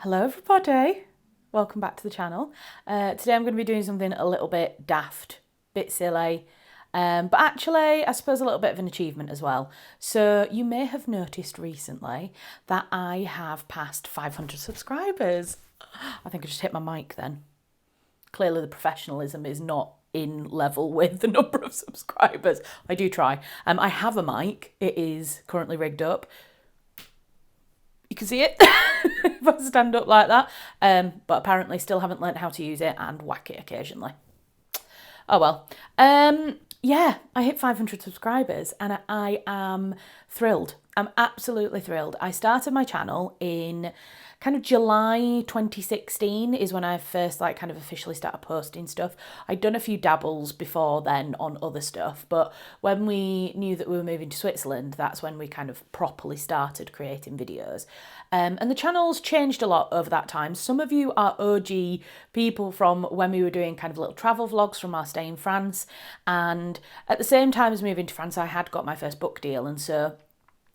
Hello everybody, welcome back to the channel. Today I'm going to be doing something a little bit daft, bit silly, but actually I suppose a little bit of an achievement as well. So you may have noticed recently that I have passed 500 subscribers. I think I just hit my mic then. Clearly the professionalism is not in level with the number of subscribers. I do try. I have a mic, it is currently rigged up. You can see it if I stand up like that. But apparently still haven't learnt how to use it and whack it occasionally. Oh well. Yeah, I hit 500 subscribers and I am thrilled. I'm absolutely thrilled. I started my channel in kind of July 2016 is when I first kind of officially started posting stuff. I'd done a few dabbles before then on other stuff, but when we knew that we were moving to Switzerland, that's when we kind of properly started creating videos. And the channel's changed a lot over that time. Some of you are OG people from when we were doing kind of little travel vlogs from our stay in France. And at the same time as moving to France, I had got my first book deal. And so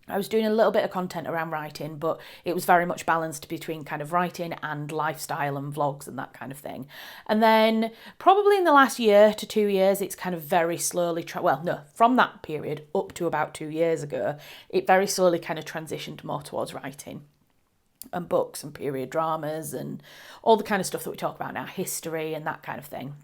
I was doing a little bit of content around writing, but it was very much balanced between kind of writing and lifestyle and vlogs and that kind of thing. And then probably in the last year to 2 years, it's kind of very slowly, from that period up to about 2 years ago, it very slowly kind of transitioned more towards writing and books and period dramas and all the kind of stuff that we talk about now, history and that kind of thing.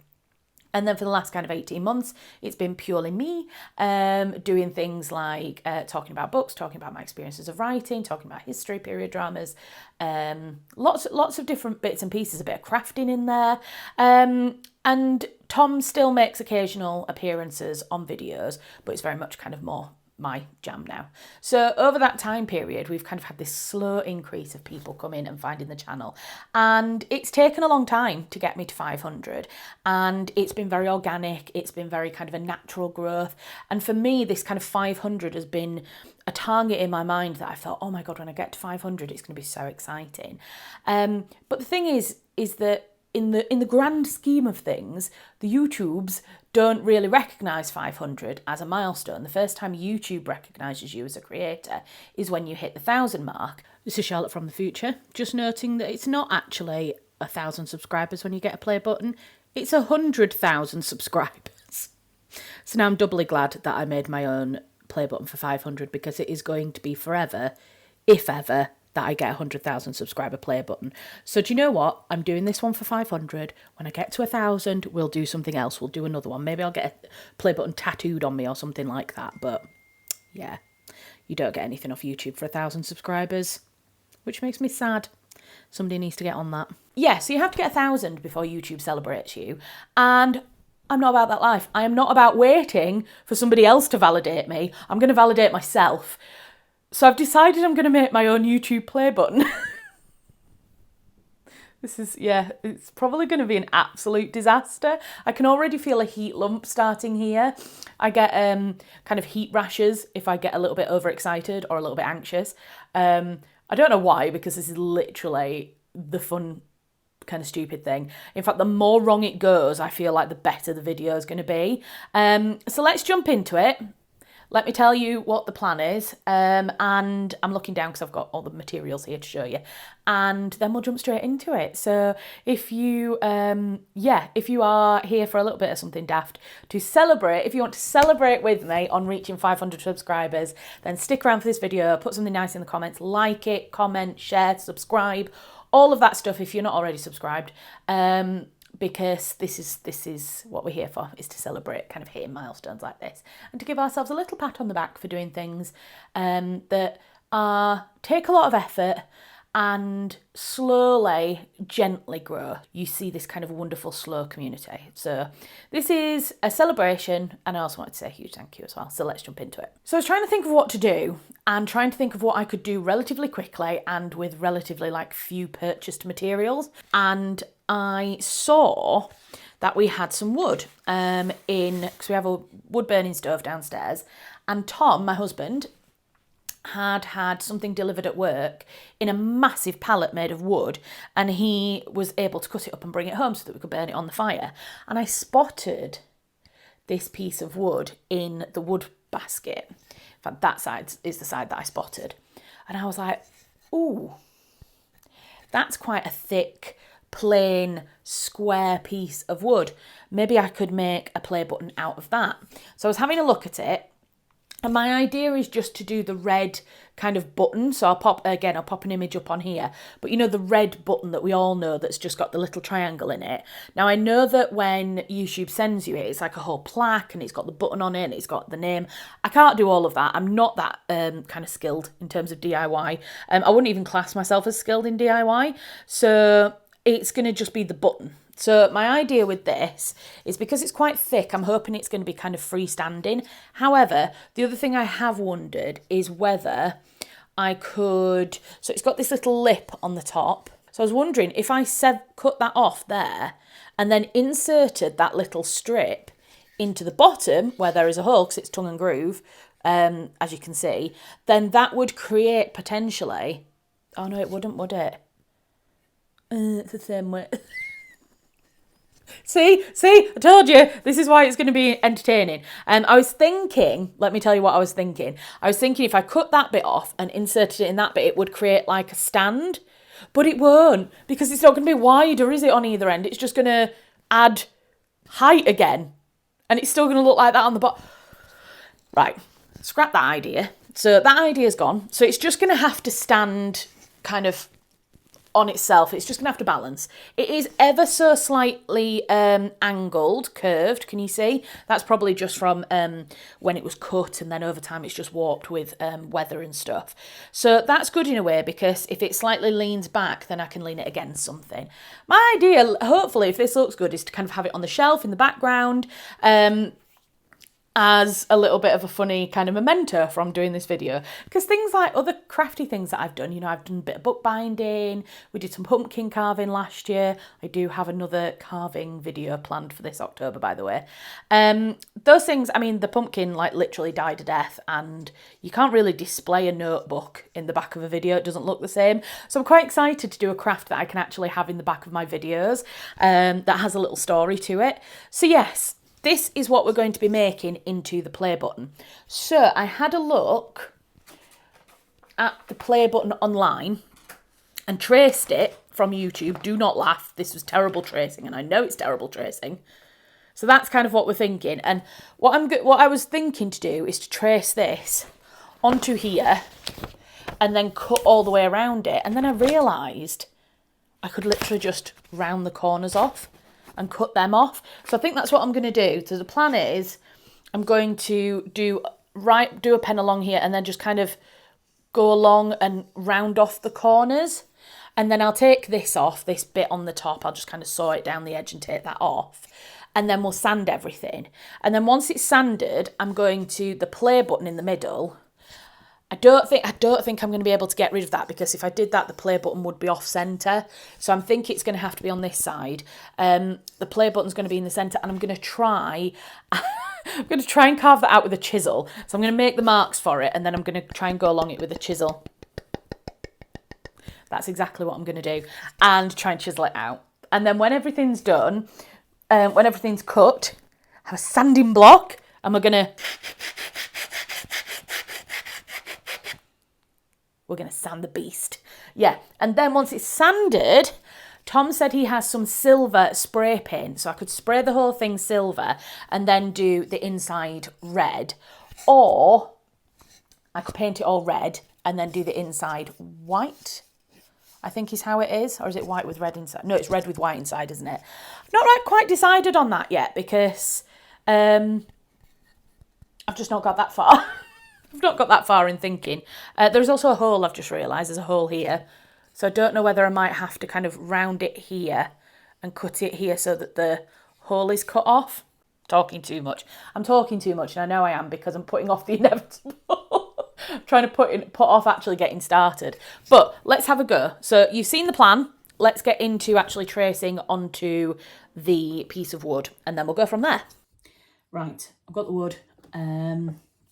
And then for the last kind of 18 months, it's been purely me doing things like talking about books, talking about my experiences of writing, talking about history, period dramas, lots of different bits and pieces, a bit of crafting in there. And Tom still makes occasional appearances on videos, but it's very much kind of more my jam now. So over that time period, we've kind of had this slow increase of people coming and finding the channel. And it's taken a long time to get me to 500. And it's been very organic. It's been very kind of a natural growth. And for me, this kind of 500 has been a target in my mind that I thought, oh my God, when I get to 500, it's going to be so exciting. But the thing is that in the grand scheme of things, the YouTubes don't really recognise 500 as a milestone. The first time YouTube recognises you as a creator is when you hit the 1,000 mark. This is Charlotte from the future, just noting that it's not actually 1,000 subscribers when you get a play button, it's 100,000 subscribers. So now I'm doubly glad that I made my own play button for 500 because it is going to be forever, if ever, that I get a 100,000 subscriber play button. So do you know what? I'm doing this one for 500. When I get to 1,000, we'll do something else. We'll do another one. Maybe I'll get a play button tattooed on me or something like that. But yeah, you don't get anything off YouTube for 1,000 subscribers, which makes me sad. Somebody needs to get on that. Yeah, so you have to get 1,000 before YouTube celebrates you. And I'm not about that life. I am not about waiting for somebody else to validate me. I'm going to validate myself. So I've decided I'm going to make my own YouTube play button. It's probably going to be an absolute disaster. I can already feel a heat lump starting here. I get kind of heat rashes if I get a little bit overexcited or a little bit anxious. I don't know why, because this is literally the fun kind of stupid thing. In fact, the more wrong it goes, I feel like the better the video is going to be. So let's jump into it. Let me tell you what the plan is, and I'm looking down because I've got all the materials here to show you, and then we'll jump straight into it. So if you are here for a little bit of something daft to celebrate, if you want to celebrate with me on reaching 500 subscribers, then stick around for this video, put something nice in the comments, like it, comment, share, subscribe, all of that stuff if you're not already subscribed. Because this is what we're here for, is to celebrate kind of hitting milestones like this and to give ourselves a little pat on the back for doing things that take a lot of effort and slowly, gently grow. You see this kind of wonderful slow community. So this is a celebration, and I also wanted to say a huge thank you as well. So let's jump into it. So I was trying to think of what to do and trying to think of what I could do relatively quickly and with relatively few purchased materials. And I saw that we had some wood because we have a wood burning stove downstairs, and Tom, my husband, had something delivered at work in a massive pallet made of wood, and he was able to cut it up and bring it home so that we could burn it on the fire. And I spotted this piece of wood in the wood basket. In fact, that side is the side that I spotted. And I was like, ooh, That's quite a thick, plain, square piece of wood. Maybe I could make a play button out of that. So I was having a look at it, and my idea is just to do the red kind of button. So I'll pop an image up on here. But you know, the red button that we all know that's just got the little triangle in it. Now, I know that when YouTube sends you it, it's like a whole plaque and it's got the button on it and it's got the name. I can't do all of that. I'm not that kind of skilled in terms of DIY. I wouldn't even class myself as skilled in DIY. So it's going to just be the button. So my idea with this is, because it's quite thick, I'm hoping it's going to be kind of freestanding. However, the other thing I have wondered is whether I could... So it's got this little lip on the top. So I was wondering if I cut that off there and then inserted that little strip into the bottom where there is a hole, because it's tongue and groove, as you can see, then that would create potentially... Oh no, it wouldn't, would it? It's the same way. See, I told you, this is why it's going to be entertaining. I was thinking, let me tell you what I was thinking. I was thinking if I cut that bit off and inserted it in that bit, it would create like a stand. But it won't, because it's not going to be wider, is it, on either end? It's just going to add height again. And it's still going to look like that on the bottom. Right, scrap that idea. So that idea's gone. So it's just going to have to stand kind of on itself. It's just going to have to balance. It is ever so slightly angled, curved, can you see? That's probably just from when it was cut, and then over time it's just warped with weather and stuff. So that's good in a way, because if it slightly leans back, then I can lean it against something. My idea, hopefully, if this looks good, is to kind of have it on the shelf in the background, as a little bit of a funny kind of memento from doing this video. Because things like other crafty things that I've done, you know, I've done a bit of bookbinding, we did some pumpkin carving last year. I do have another carving video planned for this October, by the way. Those things, I mean, the pumpkin like literally died a death, and you can't really display a notebook in the back of a video. It doesn't look the same. So I'm quite excited to do a craft that I can actually have in the back of my videos, that has a little story to it. So yes, this is what we're going to be making into the play button. So I had a look at the play button online and traced it from YouTube. Do not laugh. This was terrible tracing, and I know it's terrible tracing. So that's kind of what we're thinking. And what I was thinking to do is to trace this onto here and then cut all the way around it. And then I realised I could literally just round the corners off and cut them off. So I think that's what I'm going to do. So the plan is I'm going to do a pen along here and then just kind of go along and round off the corners. And then I'll take this off, this bit on the top. I'll just kind of saw it down the edge and take that off. And then we'll sand everything. And then once it's sanded, I'm going to the play button in the middle. I don't think I'm going to be able to get rid of that, because if I did that, the play button would be off centre. So I'm thinking it's going to have to be on this side. The play button's going to be in the centre, and I'm going to try and carve that out with a chisel. So I'm going to make the marks for it, and then I'm going to try and go along it with a chisel. That's exactly what I'm going to do, and try and chisel it out. And then when everything's done, when everything's cut, have a sanding block, and we're going to sand the beast. Yeah, and then once it's sanded, Tom said he has some silver spray paint, so I could spray the whole thing silver and then do the inside red, or I could paint it all red and then do the inside white, I think is how it is. Or is it white with red inside? No, it's red with white inside, isn't it? Not quite decided on that yet, because I've just not got that far. I've not got that far in thinking. There's also a hole, I've just realised. There's a hole here. So I don't know whether I might have to kind of round it here and cut it here so that the hole is cut off. Talking too much. I'm talking too much, and I know I am, because I'm putting off the inevitable. Trying to put off actually getting started. But let's have a go. So you've seen the plan. Let's get into actually tracing onto the piece of wood, and then we'll go from there. Right, I've got the wood.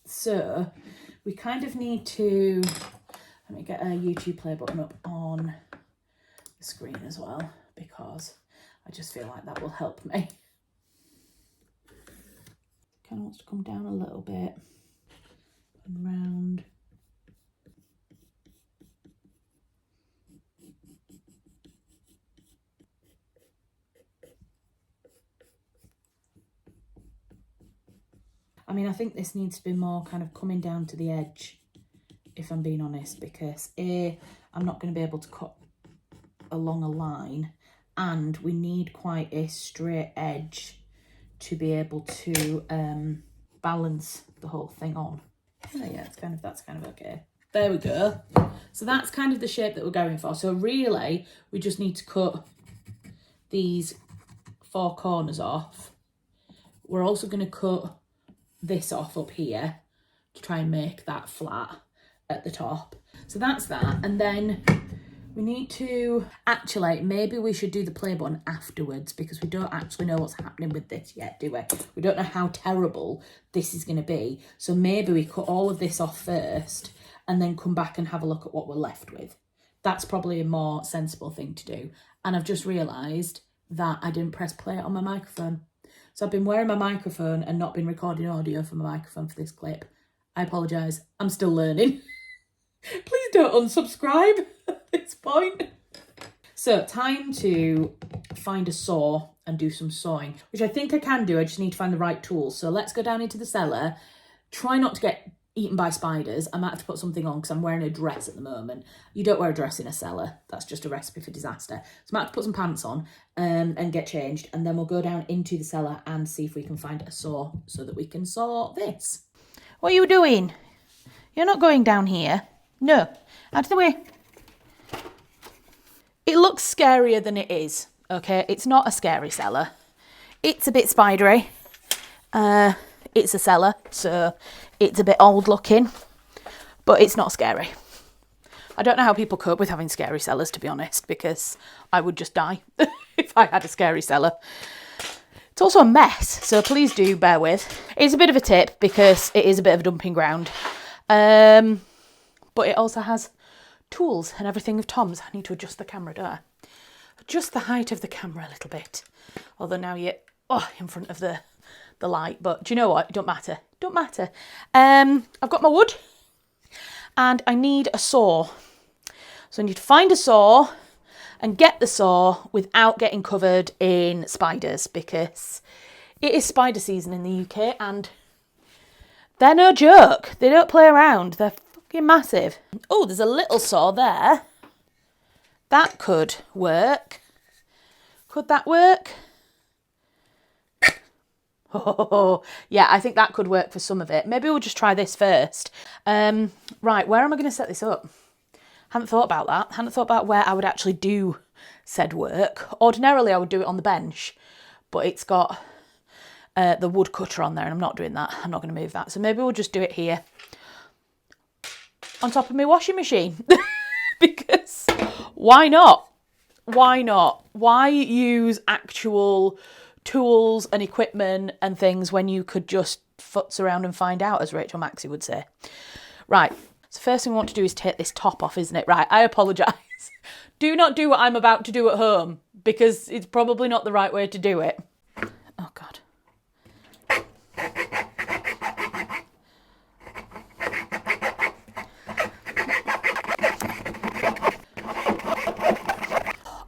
So we kind of need to, let me get a YouTube play button up on the screen as well, because I just feel like that will help me. Kind of wants to come down a little bit and round. I mean, I think this needs to be more kind of coming down to the edge, if I'm being honest, because I'm not going to be able to cut along a line, and we need quite a straight edge to be able to balance the whole thing on. Yeah, that's kind of okay. There we go. So that's kind of the shape that we're going for. So really, we just need to cut these 4 corners off. We're also going to cut this off up here to try and make that flat at the top. So that's that. And then we need to, actually, maybe we should do the play button afterwards, because we don't actually know what's happening with this yet, do we? We don't know how terrible this is going to be. So maybe we cut all of this off first and then come back and have a look at what we're left with. That's probably a more sensible thing to do. And I've just realised that I didn't press play on my microphone. So I've been wearing my microphone and not been recording audio from my microphone for this clip. I apologise. I'm still learning. Please don't unsubscribe at this point. So time to find a saw and do some sawing, which I think I can do. I just need to find the right tools. So let's go down into the cellar. Try not to get eaten by spiders. I might have to put something on because I'm wearing a dress at the moment. You don't wear a dress in a cellar. That's just a recipe for disaster. So I might have to put some pants on and get changed. And then we'll go down into the cellar and see if we can find a saw so that we can saw this. What are you doing? You're not going down here. No, out of the way. It looks scarier than it is, okay? It's not a scary cellar. It's a bit spidery. It's a cellar, so it's a bit old looking, but it's not scary. I don't know how people cope with having scary cellars, to be honest, because I would just die if I had a scary cellar. It's also a mess, so please do bear with. It's a bit of a tip because it is a bit of a dumping ground. But it also has tools and everything of Tom's. I need to adjust the camera, don't I? Adjust the height of the camera a little bit. Although now you're in front of the light. But do you know what? It don't matter. Don't matter. I've got my wood and I need a saw. So I need to find a saw and get the saw without getting covered in spiders, because it is spider season in the UK and they're no joke. They don't play around. They're fucking massive. Oh, there's a little saw there. That could work. Could that work? Oh, yeah, I think that could work for some of it. Maybe we'll just try this first. Right, where am I going to set this up? Haven't thought about that. Haven't thought about where I would actually do said work. Ordinarily, I would do it on the bench, but it's got the wood cutter on there and I'm not doing that. I'm not going to move that. So maybe we'll just do it here on top of my washing machine. Because why not? Why not? Why use actual tools and equipment and things when you could just futz around and find out, as Rachel Maxey would say. Right, so first thing we want to do is take this top off, isn't it? Right, I apologise. Do not do what I'm about to do at home, because it's probably not the right way to do it. Oh, God.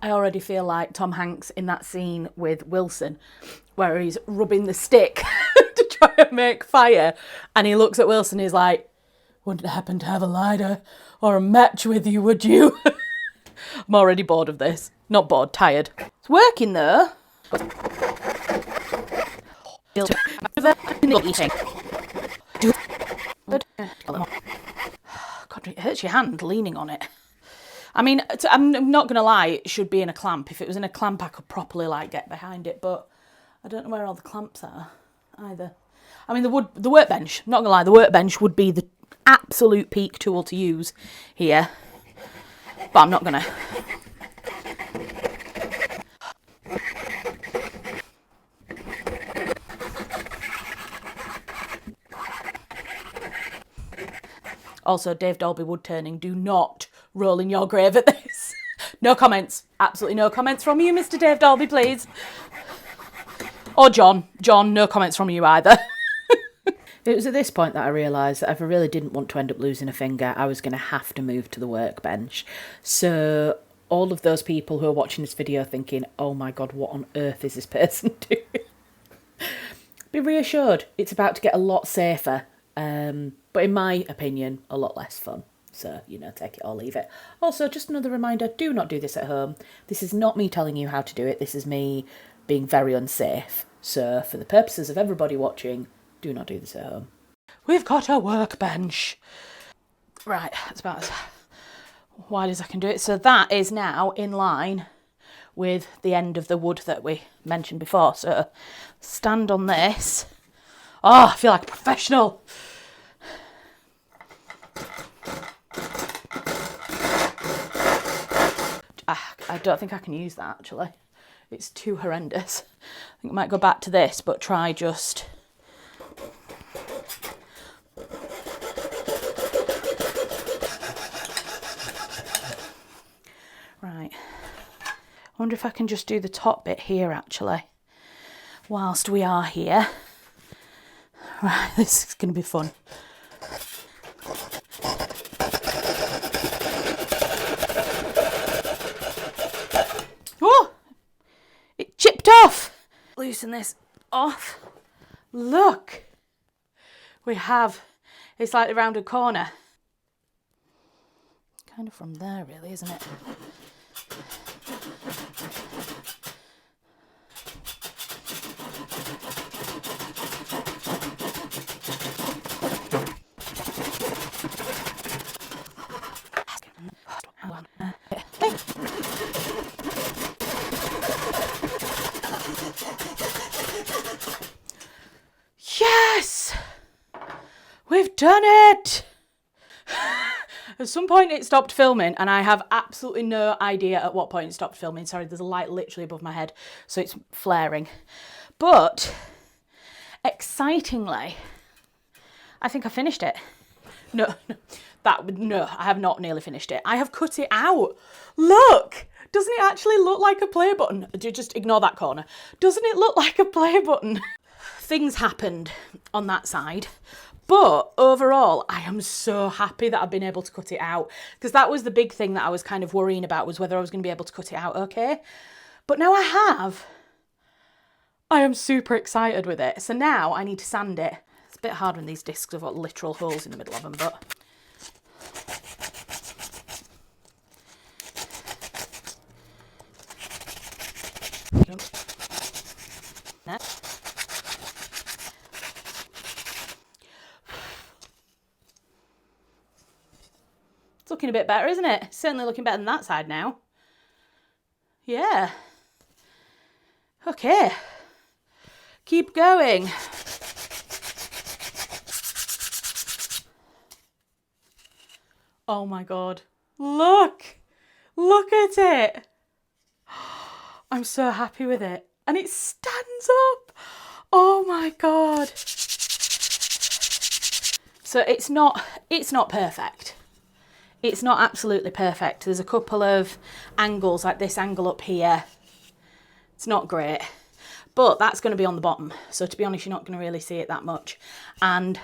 I already feel like Tom Hanks in that scene with Wilson where he's rubbing the stick to try and make fire, and he looks at Wilson and he's like, wouldn't happen to have a lighter or a match with you, would you? I'm already bored of this. Not bored, tired. It's working though. God, it hurts your hand leaning on it. I mean, I'm not going to lie, it should be in a clamp. If it was in a clamp, I could properly, get behind it, but I don't know where all the clamps are either. I mean, the workbench, not going to lie, the workbench would be the absolute peak tool to use here, but I'm not going to. Also, Dave Dolby wood turning, do not roll in your grave at this. No comments. Absolutely no comments from you, Mr. Dave Dolby, please. Or John. John, no comments from you either. It was at this point that I realised that if I really didn't want to end up losing a finger, I was going to have to move to the workbench. So all of those people who are watching this video thinking, oh my God, what on earth is this person doing? be reassured, it's about to get a lot safer, but in my opinion, a lot less fun. So, you know, take it or leave it. Also, just another reminder, do not do this at home. This is not me telling you how to do it. This is me being very unsafe. So, for the purposes of everybody watching, do not do this at home. We've got a workbench. Right, that's about as wide as I can do it. So that is now in line with the end of the wood that we mentioned before. So stand on this. Oh, I feel like a professional. I don't think I can use that actually. It's too horrendous. I think I might go back to this, but try just... Right. I wonder if I can just do the top bit here actually, whilst we are here. Right, this is going to be fun. Oh! It chipped off! Loosen this off. Look! We have a slightly rounded corner. Kind of from there really, isn't it? Yes! We've done it! At some point it stopped filming and I have absolutely no idea at what point it stopped filming. Sorry, there's a light literally above my head, so it's flaring. But, excitingly, I think I finished it. No, I have not nearly finished it. I have cut it out. Look! Doesn't it actually look like a play button? Just ignore that corner. Doesn't it look like a play button? Things happened on that side. But overall, I am so happy that I've been able to cut it out, because that was the big thing that I was kind of worrying about, was whether I was going to be able to cut it out okay. But now I have. I am super excited with it. So now I need to sand it. It's a bit hard when these discs have got literal holes in the middle of them, but... It's looking a bit better, isn't it? It's certainly looking better than that side now. Yeah. Okay. Keep going. Oh my God. Look! Look at it! I'm so happy with it. And it stands up! Oh my God. So it's not perfect. It's not absolutely perfect. There's a couple of angles, like this angle up here. It's not great, but that's going to be on the bottom. So to be honest, you're not going to really see it that much. And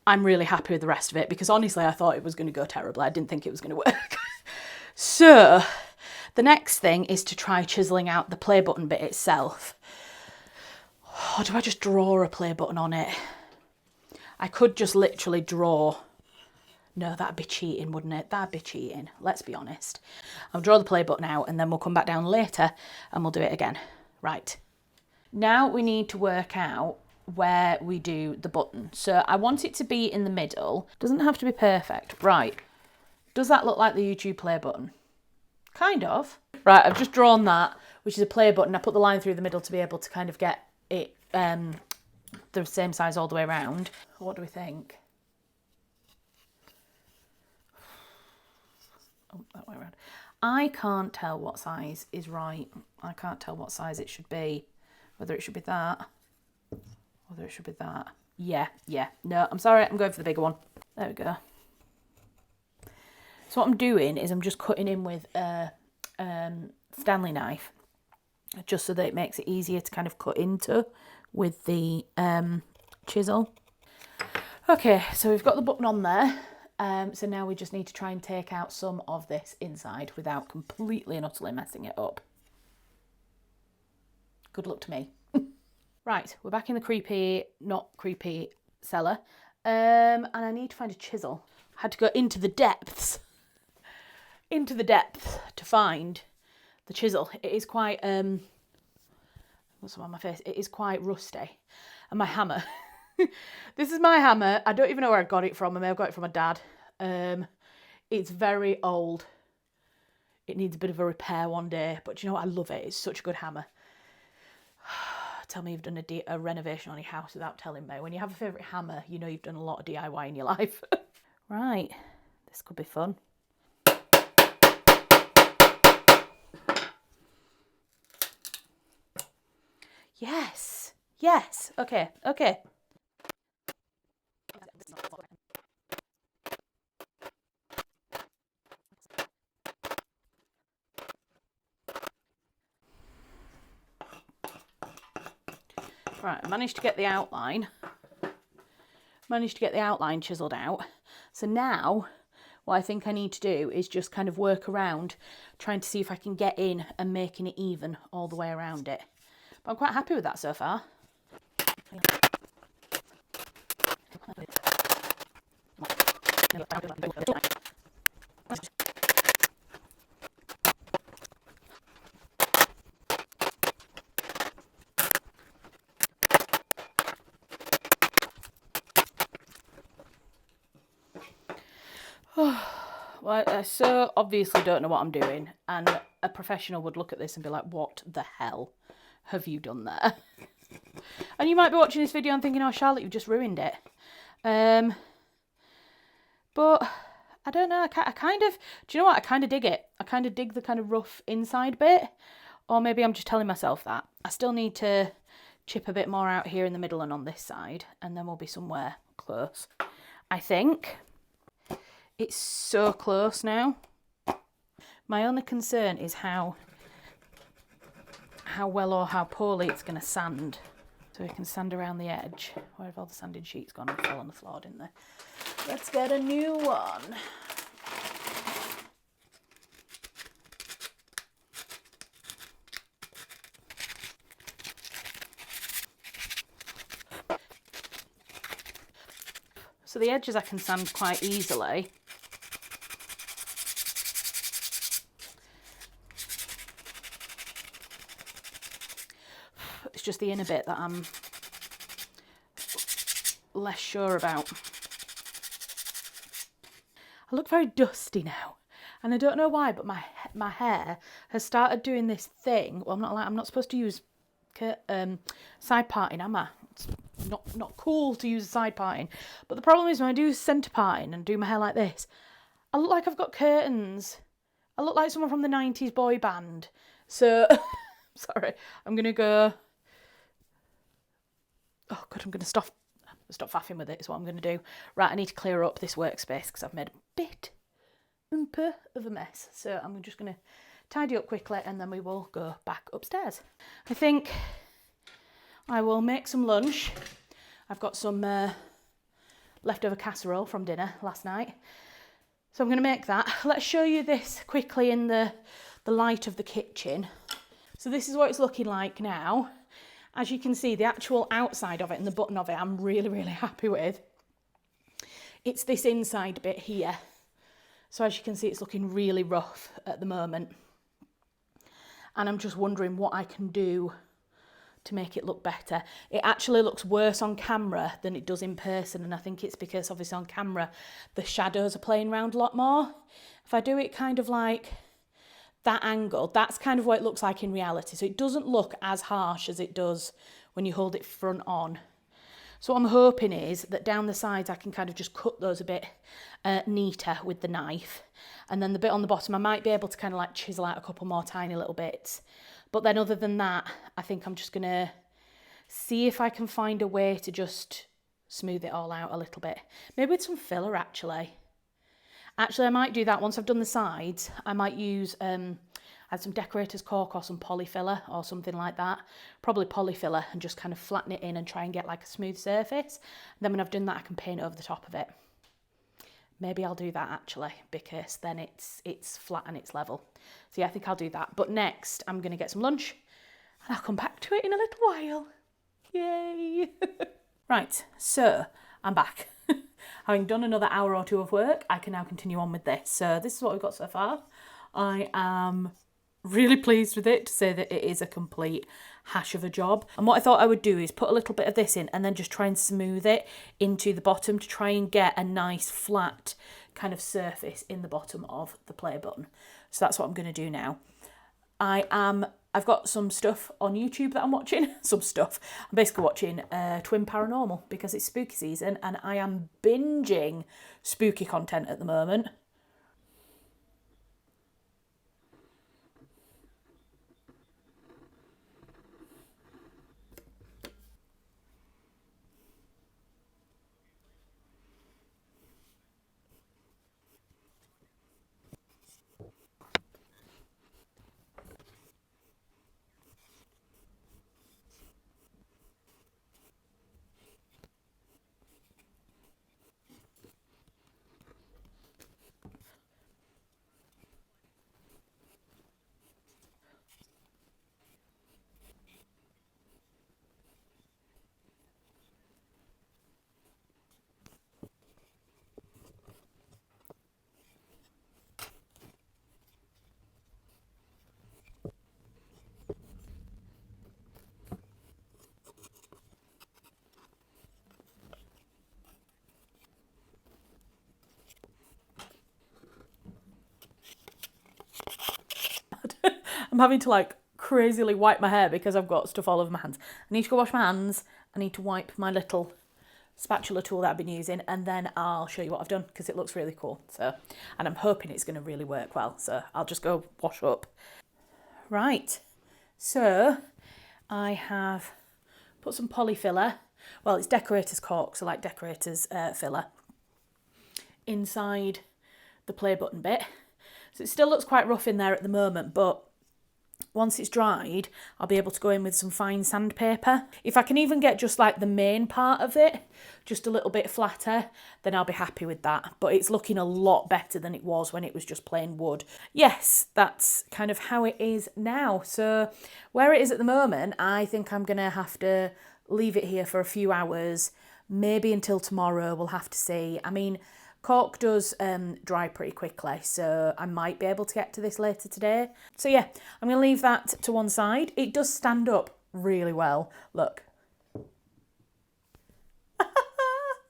I'm really happy with the rest of it, because honestly, I thought it was going to go terribly. I didn't think it was going to work. So the next thing is to try chiseling out the play button bit itself. Or do I just draw a play button on it? I could just literally draw. No, that'd be cheating, wouldn't it? That'd be cheating, let's be honest. I'll draw the play button out and then we'll come back down later and we'll do it again. Right. Now we need to work out where we do the button. So I want it to be in the middle. Doesn't have to be perfect. Right. Does that look like the YouTube play button? Kind of. Right, I've just drawn that, which is a play button. I put the line through the middle to be able to kind of get it the same size all the way around. What do we think? Oh, that way around. I can't tell what size is right. I can't tell what size it should be. Whether it should be that, whether it should be that. Yeah. No, I'm sorry, I'm going for the bigger one. There we go. So what I'm doing is I'm just cutting in with a Stanley knife, just so that it makes it easier to kind of cut into with the chisel. Okay, so we've got the button on there. So now we just need to try and take out some of this inside without completely and utterly messing it up. Good luck to me. Right, we're back in the creepy, not creepy cellar. And I need to find a chisel. I had to go into the depths to find the chisel. It is quite, what's on my face? It is quite rusty. And my hammer. This is my hammer. I don't even know where I got it from. I may have got it from my dad. It's very old. It needs a bit of a repair one day. But you know what? I love it. It's such a good hammer. Tell me you've done a renovation on your house without telling me. When you have a favourite hammer, you know you've done a lot of DIY in your life. Right. This could be fun. Yes. Yes. Okay. Okay. Right, I managed to get the outline. Chiselled out. So now what I think I need to do is just kind of work around trying to see if I can get in and making it even all the way around it. But I'm quite happy with that so far. Well, I so obviously don't know what I'm doing, and a professional would look at this and be like, what the hell have you done there? And you might be watching this video and thinking, oh, Charlotte, you've just ruined it. But I don't know, I kind of, do you know what, I kind of dig it. I kind of dig the kind of rough inside bit, or maybe I'm just telling myself that. I still need to chip a bit more out here in the middle and on this side, and then we'll be somewhere close, I think. It's so close now. My only concern is how well or how poorly it's going to sand. So we can sand around the edge. Where have all the sanding sheets gone? They fell on the floor, didn't they? Let's get a new one. So the edges I can sand quite easily. It's just the inner bit that I'm less sure about. I look very dusty now, and I don't know why, but my hair has started doing this thing. Well, I'm not supposed to use side parting, am I? It's not cool to use side parting. But the problem is when I do centre parting and do my hair like this, I look like I've got curtains. I look like someone from the 90s boy band. So, sorry, I'm going to go... Oh, God, I'm going to stop faffing with it is what I'm going to do. Right, I need to clear up this workspace because I've made a bit of a mess. So I'm just going to tidy up quickly and then we will go back upstairs. I think I will make some lunch. I've got some leftover casserole from dinner last night. So I'm going to make that. Let's show you this quickly in the light of the kitchen. So this is what it's looking like now. As you can see, the actual outside of it and the button of it, I'm really, really happy with. It's this inside bit here. So as you can see, it's looking really rough at the moment. And I'm just wondering what I can do to make it look better. It actually looks worse on camera than it does in person. And I think it's because obviously on camera, the shadows are playing around a lot more. If I do it kind of like that angle, that's kind of what it looks like in reality. So it doesn't look as harsh as it does when you hold it front on. So what I'm hoping is that down the sides I can kind of just cut those a bit neater with the knife. And then the bit on the bottom I might be able to kind of like chisel out a couple more tiny little bits. But then other than that, I think I'm just going to see if I can find a way to just smooth it all out a little bit. Maybe with some filler actually. Actually, I might do that once I've done the sides. I might use add some decorator's cork or some poly filler or something like that. Probably poly filler, and just kind of flatten it in and try and get like a smooth surface. And then when I've done that, I can paint over the top of it. Maybe I'll do that actually, because then it's flat and it's level. So yeah, I think I'll do that. But next, I'm going to get some lunch and I'll come back to it in a little while. Yay! Right, so I'm back. Having done another hour or two of work, I can now continue on with this. So this is what we've got so far. I am really pleased with it, to say that it is a complete hash of a job. And what I thought I would do is put a little bit of this in and then just try and smooth it into the bottom to try and get a nice flat kind of surface in the bottom of the play button. So that's what I'm going to do now. I've got some stuff on YouTube that I'm watching. Some stuff. I'm basically watching Twin Paranormal because it's spooky season and I am binging spooky content at the moment. I'm having to like crazily wipe my hair because I've got stuff all over my hands. I need to go wash my hands. I need to wipe my little spatula tool that I've been using, and then I'll show you what I've done because it looks really cool. So, and I'm hoping it's going to really work well. So I'll just go wash up. Right. So I have put some polyfiller. Well, it's decorator's cork, so like decorator's filler inside the play button bit. So it still looks quite rough in there at the moment, but once it's dried, I'll be able to go in with some fine sandpaper. If I can even get just like the main part of it just a little bit flatter, then I'll be happy with that. But it's looking a lot better than it was when it was just plain wood. Yes, that's kind of how it is now. So where it is at the moment, I think I'm going to have to leave it here for a few hours, maybe until tomorrow. We'll have to see. I mean, cork does dry pretty quickly, so I might be able to get to this later today. So yeah, I'm going to leave that to one side. It does stand up really well. Look.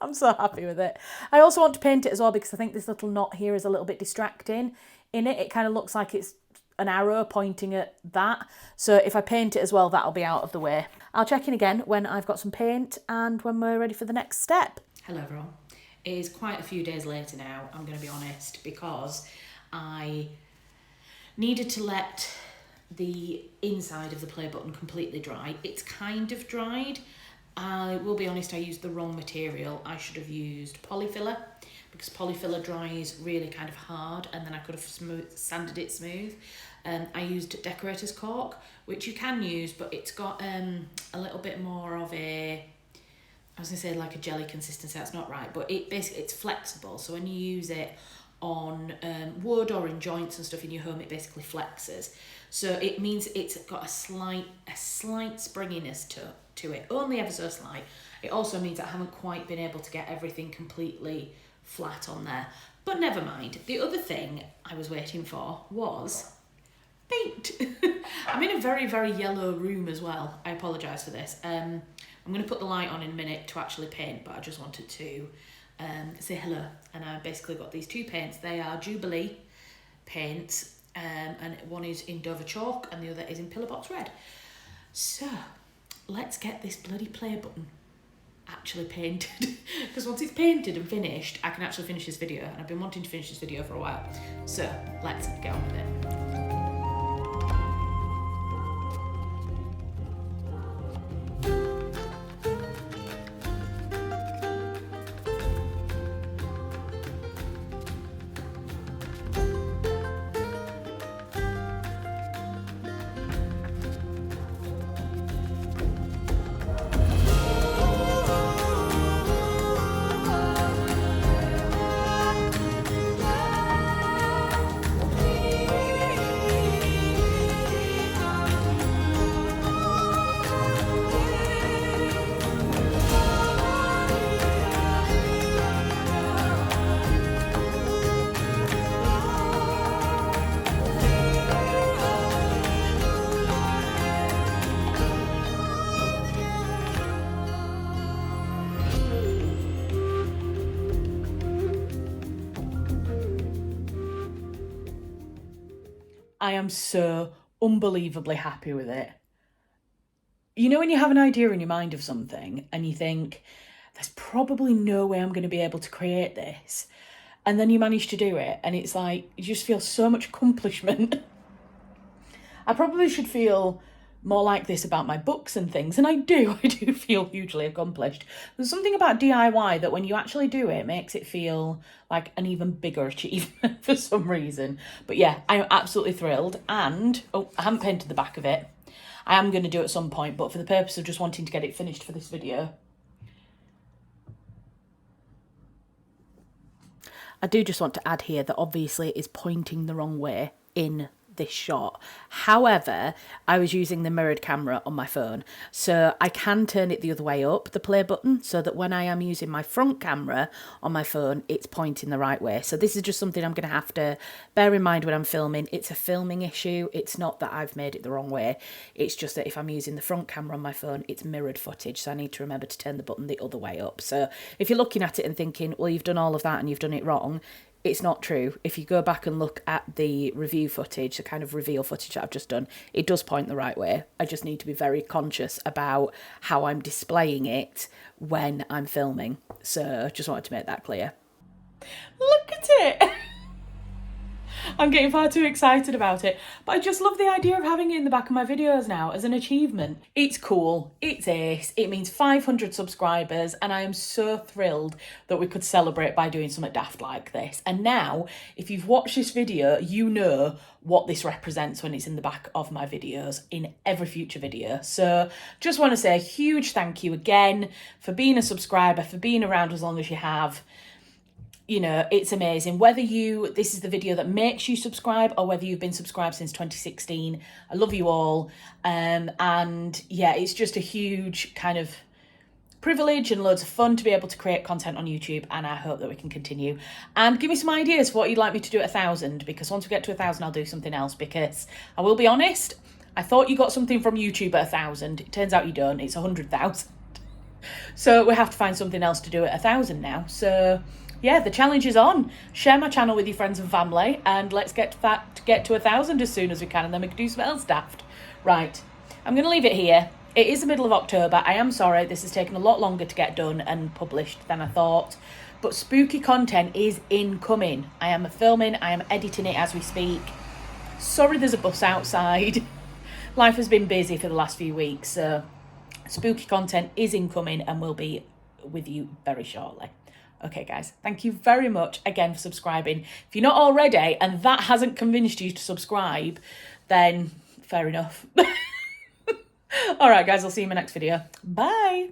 I'm so happy with it. I also want to paint it as well because I think this little knot here is a little bit distracting in it. It kind of looks like it's an arrow pointing at that. So if I paint it as well, that'll be out of the way. I'll check in again when I've got some paint and when we're ready for the next step. Hello everyone. It is quite a few days later now, I'm going to be honest, because I needed to let the inside of the play button completely dry. It's kind of dried. I will be honest, I used the wrong material. I should have used polyfiller because polyfiller dries really kind of hard and then I could have sanded it smooth. I used decorator's cork, which you can use, but it's got a little bit more of a, I was going to say like a jelly consistency, that's not right, but it's flexible. So when you use it on wood or in joints and stuff in your home, it basically flexes. So it means it's got a slight springiness to it, only ever so slight. It also means I haven't quite been able to get everything completely flat on there. But never mind. The other thing I was waiting for was paint. I'm in a very, very yellow room as well. I apologise for this. I'm going to put the light on in a minute to actually paint, but I just wanted to say hello. And I basically got these two paints. They are Jubilee paints, and one is in Dover Chalk and the other is in Pillarbox Red. So let's get this bloody play button actually painted. Because once it's painted and finished, I can actually finish this video. And I've been wanting to finish this video for a while. So let's get on with it. I am so unbelievably happy with it. You know when you have an idea in your mind of something and you think, there's probably no way I'm going to be able to create this. And then you manage to do it and it's like, you just feel so much accomplishment. I probably should feel more like this about my books and things, and I do feel hugely accomplished. There's something about DIY that when you actually do it makes it feel like an even bigger achievement for some reason. But yeah, I'm absolutely thrilled, and I haven't painted the back of it. I am going to do at some point, but for the purpose of just wanting to get it finished for this video, I do just want to add here that obviously it is pointing the wrong way in this shot. However, I was using the mirrored camera on my phone, so I can turn it the other way up, the play button, so that when I am using my front camera on my phone, it's pointing the right way. So this is just something I'm going to have to bear in mind when I'm filming. It's a filming issue. It's not that I've made it the wrong way. It's just that if I'm using the front camera on my phone, it's mirrored footage, so I need to remember to turn the button the other way up. So if you're looking at it and thinking, well, you've done all of that and you've done it wrong, it's not true. If you go back and look at the review footage, the kind of reveal footage that I've just done, it does point the right way. I just need to be very conscious about how I'm displaying it when I'm filming. So just wanted to make that clear. Look at it! I'm getting far too excited about it, but I just love the idea of having it in the back of my videos now as an achievement. It's cool, it's ace, it means 500 subscribers, and I am so thrilled that we could celebrate by doing something daft like this. And now, if you've watched this video, you know what this represents when it's in the back of my videos in every future video. So just want to say a huge thank you again for being a subscriber, for being around as long as you have. You know, it's amazing. Whether this is the video that makes you subscribe or whether you've been subscribed since 2016, I love you all. And yeah, it's just a huge kind of privilege and loads of fun to be able to create content on YouTube, and I hope that we can continue. And give me some ideas for what you'd like me to do at 1,000, because once we get to 1,000, I'll do something else, because I will be honest, I thought you got something from YouTube at 1,000. It turns out you don't. It's 100,000. So we have to find something else to do at 1,000 now. So yeah, the challenge is on. Share my channel with your friends and family, and let's get to 1,000 as soon as we can, and then we can do something else daft. Right, I'm going to leave it here. It is the middle of October. I am sorry, this has taken a lot longer to get done and published than I thought, but spooky content is incoming. I am filming, I am editing it as we speak. Sorry there's a bus outside. Life has been busy for the last few weeks, so spooky content is incoming and will be with you very shortly. Okay, guys, thank you very much again for subscribing. If you're not already and that hasn't convinced you to subscribe, then fair enough. All right, guys, I'll see you in my next video. Bye.